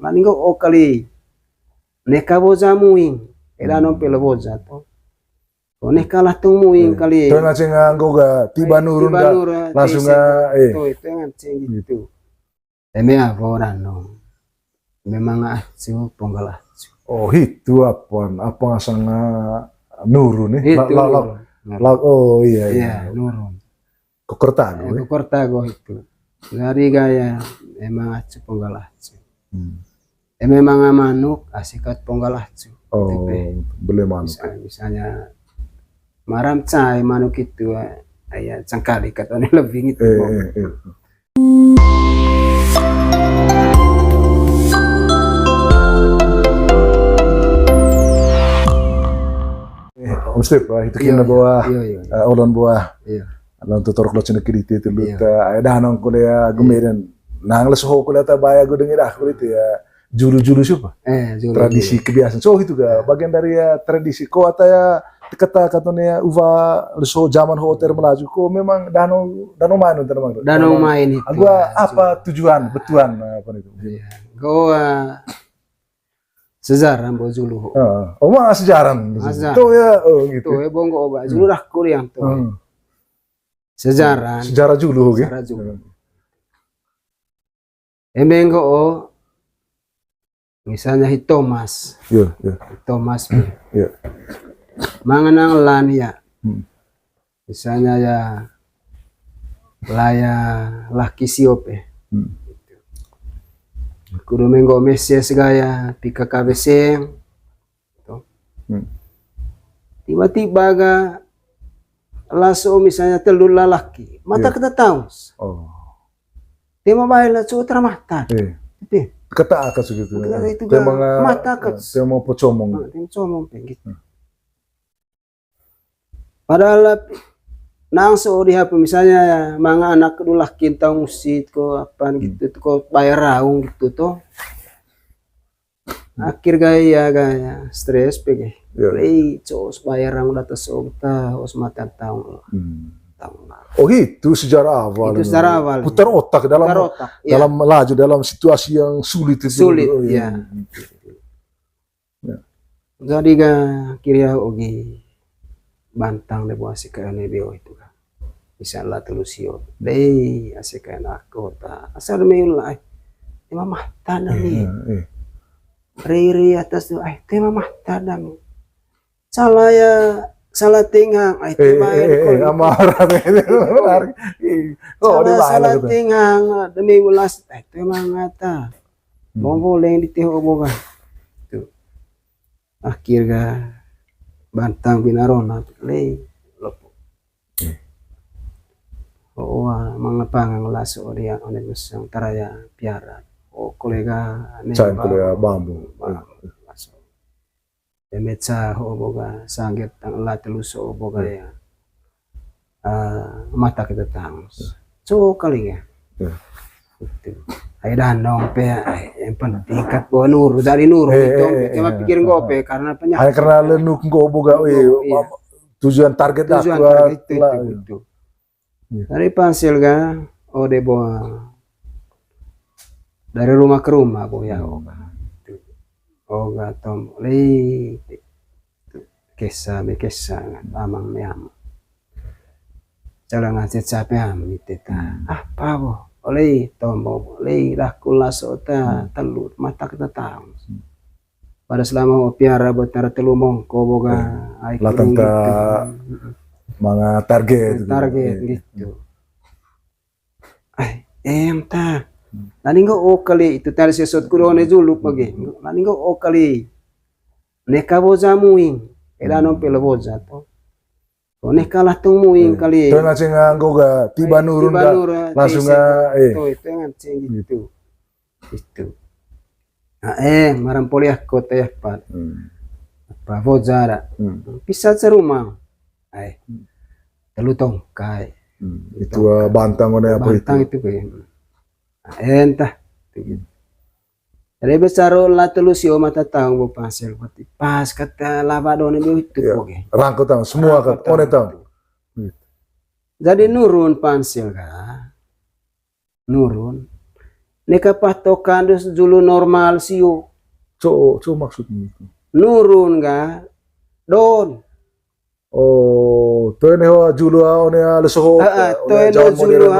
Laningo o kali neka boza muing edano pelo boza to Oneh kalah tung muing kali. Itu ngaceng nganggo ga tiba nurun ga langsung ga itu ngaceng gitu. Eme avoran no. Memang acu ponggalah. Oh itu apa ngasang nurun nih? Oh iya nurun. Kokortago itu. Dari gaya memang acu ponggalah. Memang manuk asikat ponggalah. Oh boleh manuk. Misalnya maram cai manuk itu ayah cangkali katanya lebih itu. Om Step itu kena bawa ulun bawa alon tutor lo cina kiri itu luta ada nong kuliah gemedan nang lesoh kuliah tabaya gue dengar kuliah ya julu siapa tradisi kebiasaan so itu ga bagian dari tradisi ko ataya kata katanya uva leso zaman hotel melaju ko memang danau main danau main itu gua apa tujuan betuan apa itu gua sejarah bo julu mah sejarah itu ya gitu tuh bongo oba julu dah kuriang tuh sejarah julu gitu emenggo misalnya Thomas Thomas manganang lan ya misalnya ya laya laki siope kudu menggo Mesias gaya pika kabeseng tiba-tiba ga laso misalnya telur lalaki mata kita tahu tema baila sutra mata kata akan segitu itu mata akan tema pocomong gitu padahal nang seori apa misalnya mga anak dulu kinta musit ko apa gitu ko bayar raung gitu tuh akhir gaya stres pege play cos bayar raung data sobta os mata tahun oh itu sejarah awal putar otak dalam laju dalam situasi yang sulit ya jadi ga kira ogi bantang de buat sekarang bio itu kan misalnya telusio deh asekan aku ta asal meulai tema mahta nami riri atas tu tema mahta nami salah tinggang tema amarah salah tinggang demi ulas tema ngata mau boleh ditiho boga tu akhir ga bantang binarona lei lopo mga pangang laso dia onen mesang taraya piara kolega cain kolega bambu laso emetsa ho boga sangget tang la teluso boga ya mata kita tangs so kali ya itu ay danong pe yang penting kat bo nur dari nur itu cuma pikir gope karena penyakit karena lenuk boga tujuan target itu dari pansil ga ode bo dari rumah ke rumah bo ya oga tom lei kesa amang meam jalan ngajet capek miteta apa bo oleh tombo oleh dah kulaso ta telur mata kita tahu pada selama piara buat tara telu mongko boga latang ta mga target gitu ta naningo kali itu tari sesot kurone juluk bagi naningo kali neka boza muing edano pelo boza to oneh kalah tung muing kali. Itu ngaceng nganggo ga tiba nurun ga langsung ga itu ngaceng gitu. Itu. Maram poliah kota ya pat. Apa vozara. Bisa serumah. Telu tongkai. Itu bantang mana apa itu? Bantang itu entah. Dari besar la telusio mata tahu bo pasel pas kata lavado ne itu oke. Rangkut tahu semua kan one tahu. Jadi nurun pansel ka. Nurun. Neka patokan dus dulu normal siu. Co maksudnya itu. Nurun ga don. Oh, to ne ho julu one lesoho. To eno zulu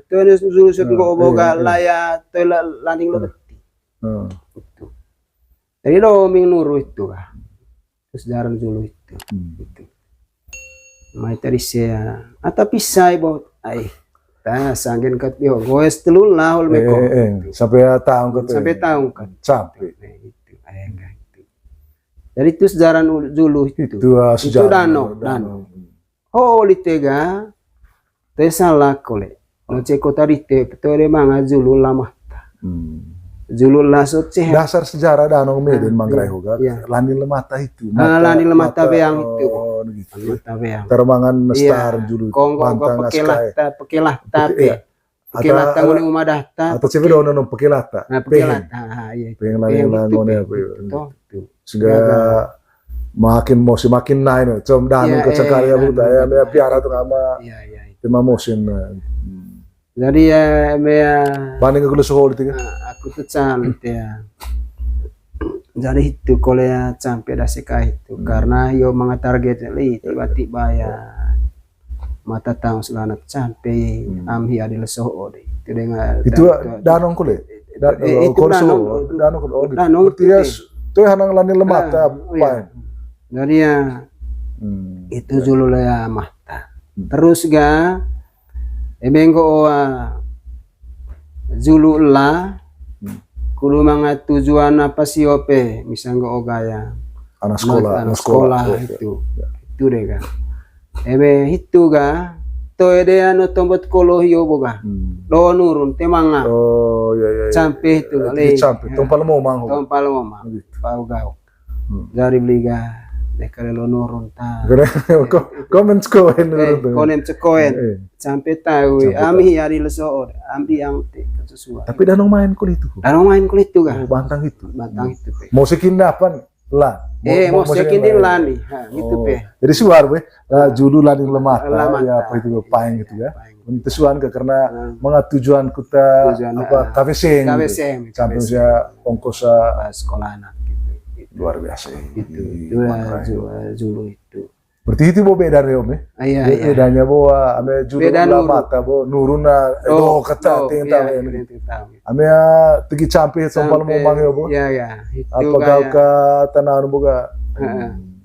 to eno zulu sut go boga laya to landing lo beti. Itu. Jadi lo ming nuru itu ga. Terus jaran zulu itu. Gitu. Mai tadi saya ata pisai bot ai. Ta sanggen kat yo goes telul lahol meko. Sampai tahun kat. Sampai tahun kat. Sampai. Itu ai enggak itu. Jadi itu sejarah Zulu itu. Itu dano. Oh litega. Te salah kole. No ceko tadi te petore manga Zulu lama. Zulu laso ceh. Dasar sejarah danau Medan Manggarai Hoga. Lani lemata itu. Lani lemata beang itu. Termangan star Zulu. Konggo pekelahta pe. Pekelahta ngone umadahta. Atau cewek dono no pekelahta. Pekelahta. Iya. Pengen ngone apa itu. Sehingga makin naik. Com danau kecekali ya buta ya piara tuh nama. Iya. Tema musim. Jadi ya paling ke sekolah itu kan? Aku tuh ya. Jadi itu kalau ya sampai dah sekai itu karena yo mga target li tiba-tiba ya mata tahun selanat sampai amhi adil soho deh. Itu dengan itu danong kule. Itu danong kule. Danong dia tuh hanang lani lemata apa? Jadi ya itu dulu ya mata. Terus ga Emenggo Zulu la kudu mga tujuan apa sih ope misalnya ogaya anak sekolah itu deh kan itu ga to ede anu tombot kolohio boga do nurun temanga iya sampai itu sampai tompal mau pau gao dari liga nekale lo nurun ta komen cekoen sampai tahu ami hari leso ambi yang sesuai tapi danong main kulit itu ga bantang itu musikin dapan lah musikin din lani gitu pe jadi suar be julu lani lemata ya apa itu paing gitu ya untuk suan karena tujuan kita apa KVC sampai saya ongkos sekolah anak luar biasa itu Zulu itu berarti itu beda dari om ya bedanya bahwa ame Zulu mata bahwa nuruna kata tinggal ame tegi campi sompal mau manggil bo apa kau ke tanah boga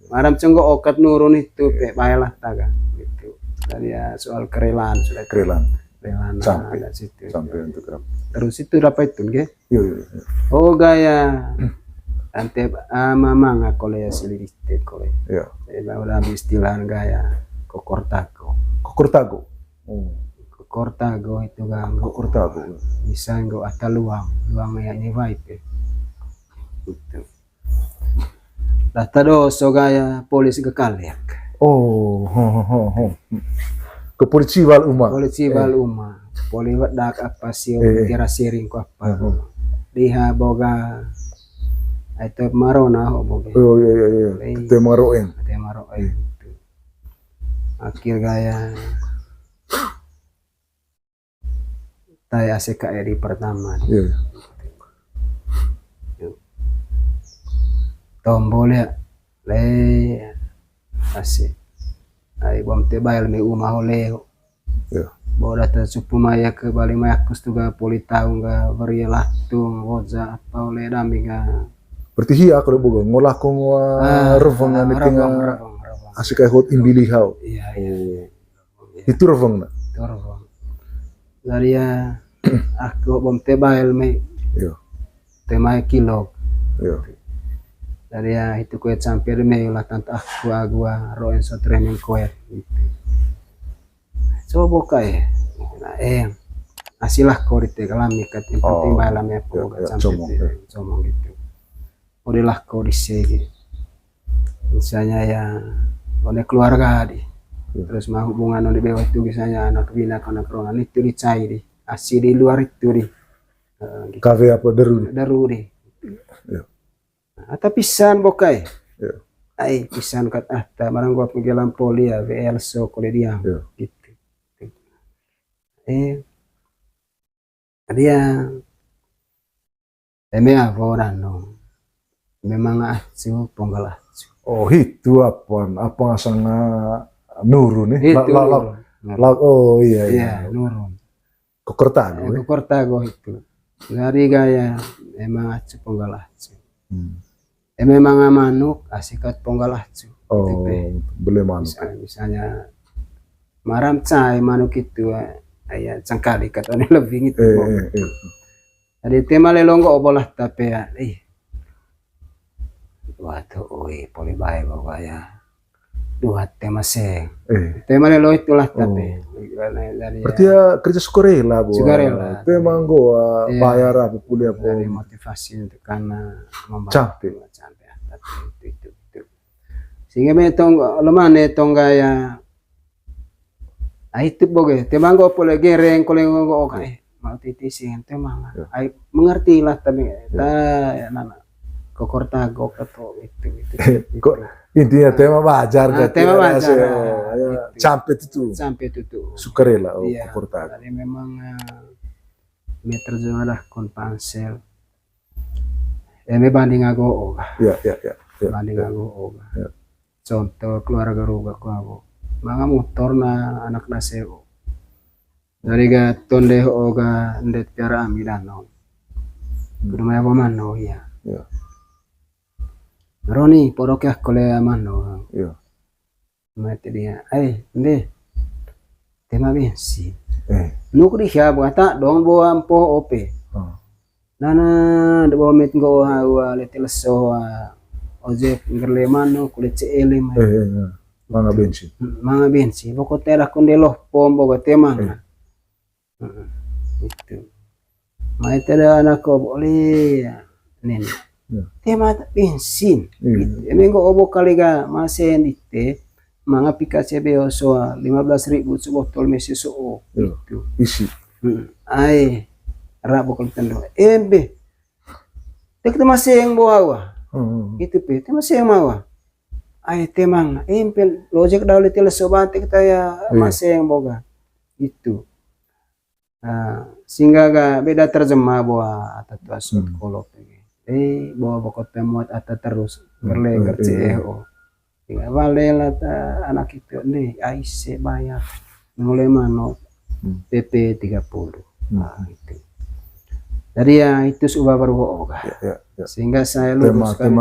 maram cenggo okat nurun itu pe baiklah taga gitu dari soal kerelaan sudah kerelaan sampai untuk terus itu dapat itu nggih oh gaya ante mama kole ya siliriste kole iya udah istilah gaya kokortago itu kan kokortago bisa nggo ata luang ya ni vibe itu data do so gaya polis gekaliak kepolisi wal umma poli wadak apa sih kira sharing ko apa diha boga itu marona boga iya itu maroen itu akhir gaya taya CKRI pertama tombol ya le asik ai bom te bayal me uma oleo boda ta supumaya ke bali mayakus tuga poli tahu ga varielah tung woza apa oleh dami ga berarti hiya kalau boga ngolah ko revangan tinga asik hot imbili hau iya itu revang dari ya aku bom te bayal me tema kilo dari ya itu kuet sampai me lah tanta aku agua roen so training kuet so boka ya nah asilah ko rite kalami kat yang penting balam ya po sampai somong gitu udah ko disegi misalnya ya oleh keluarga di terus mah hubungan di bawah itu misalnya anak bina anak ronan itu dicai di asli di luar itu di kafe apa daru di atau pisan bokai ai pisan kat ta barang gua penggelam poli ya VL so kole dia gitu dia Eme avorano. Memang acu ponggal acu. Oh itu apa ngasang nurun nih? Itu Oh iya iya nurun. Kokortago. Kokortago itu. Dari gaya memang acu ponggal acu. Memang manuk asikat ponggal acu. Oh boleh manuk. Misalnya maram cai manuk itu ayah cangkali katanya lebih gitu. Jadi tema lelonggo obolah tapi ya, waktu poli baik bawa ya, dua tema seng, tema lelo itulah tapi. Berarti ya kerja sukarela bu. Sukarela. Tema gua bayar apa kuliah apa. Dari motivasi untuk karena Capek. Itu. Sehingga metong lemah netong gaya. Itu boge, tema gua pole gereng koleng oke. Mau titisin tema ai mengerti lah tapi ya nana kokortago atau itu intinya tema wajar tema wajar sampai itu sukarela kokortago jadi memang meter lah konpansel me banding ago banding ago contoh keluarga ruga ko mga motor na anak naseo dari ga tonde oga ndet piara amilano rumah apa mano ya Roni poroknya kole mano mati dia nde tema bensin nukri siapa kata dong bawa ampo ope nana de bawa met go hawa leteleso ojek ngerle mano kulit cele manga bensin pokoknya lah kundeloh pom boga tema itu mai tada anak ko boleh nen tema bensin emenggo obo kaliga masen ite manga pikase beo so 15.000 sebotol mesi so itu isi ai rabo kal tendo embe tek maseng bawa itu pe maseng mawa ai temang empel lojek dawle tele sobate kita ya maseng boga itu sehingga ga beda terjemah bahwa atau asal kolok bahwa pokok pemuat atau terus gerle gerceo tinggal valela ta anak itu nih aisyah bayar mulai mano PP 30 itu jadi ya itu subah baru sehingga saya luruskan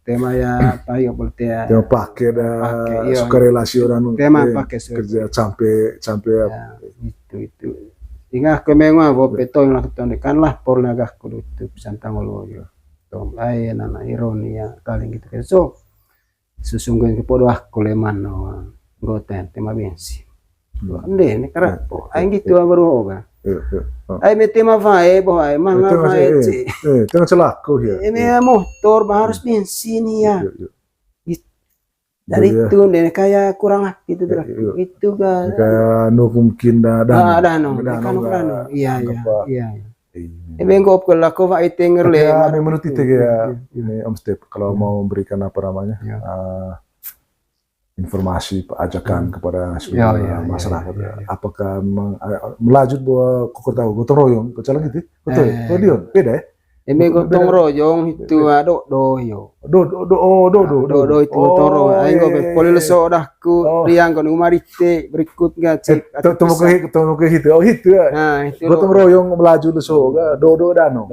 tema ya payo boltea tema pakai dah sukarelasi orang tema pakai kerja sampai itu hingga kemenga bo petong lah ketondekan lah por nagah kudu itu santang loyo tom lain anak ironia kali gitu so susungguin ke podo koleman no goten tema bensin ande ne karapo aing gitu baru oga ai me tema vai bo ai manga vai tengah celaka ya ini motor harus bensin ya dari itu deh kayak kurang gitu itu kan kayak no mungkin ada iya bengkok kalau kau vai tenger le menurut itu ya ini Om Step kalau mau memberikan apa namanya informasi ajakan kepada seluruh masyarakat apakah melaju bahwa kokortago gotong royong kecalang gitu betul Dion beda ya gotong royong itu doyo do itu gotong royong aing go poli leso dahku riang kon umarite berikut cek temu ke itu itu ya gotong royong melaju leso do dano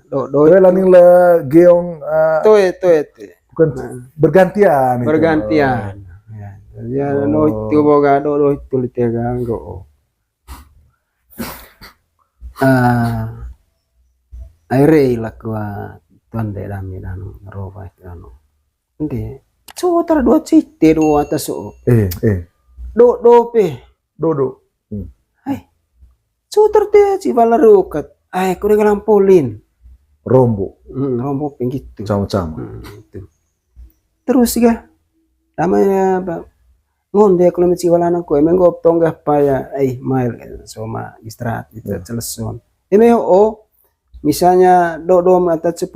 do laning le geong itu bukan bergantian ya no itu boga do itu litega go aire lakwa tonde dami dano roba itu dano ende so tar dua cite do atas so do pe do ai so tar te ci balarukat ai ku dengan polin rombo pengitu sama-sama itu terus ga namanya ngonde kalau meci walana ko emenggo tonggah paya mail soma istirahat itu celeson misalnya do mata 10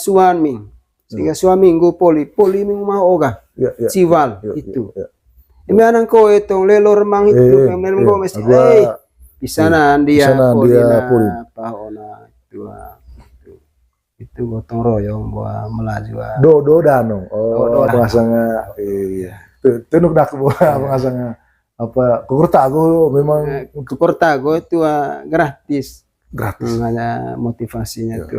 suan ming sehingga suami minggu poli ming mau oga cival itu ini anak ko etong lelor mang itu memang go mesti bisa dia poli apa ona itu itu itu gotong royong buat melaju do dano bahasanya tenuk dak bahasanya apa Kukurtago memang untuk Kukurtago itu gratis gratis ada motivasinya itu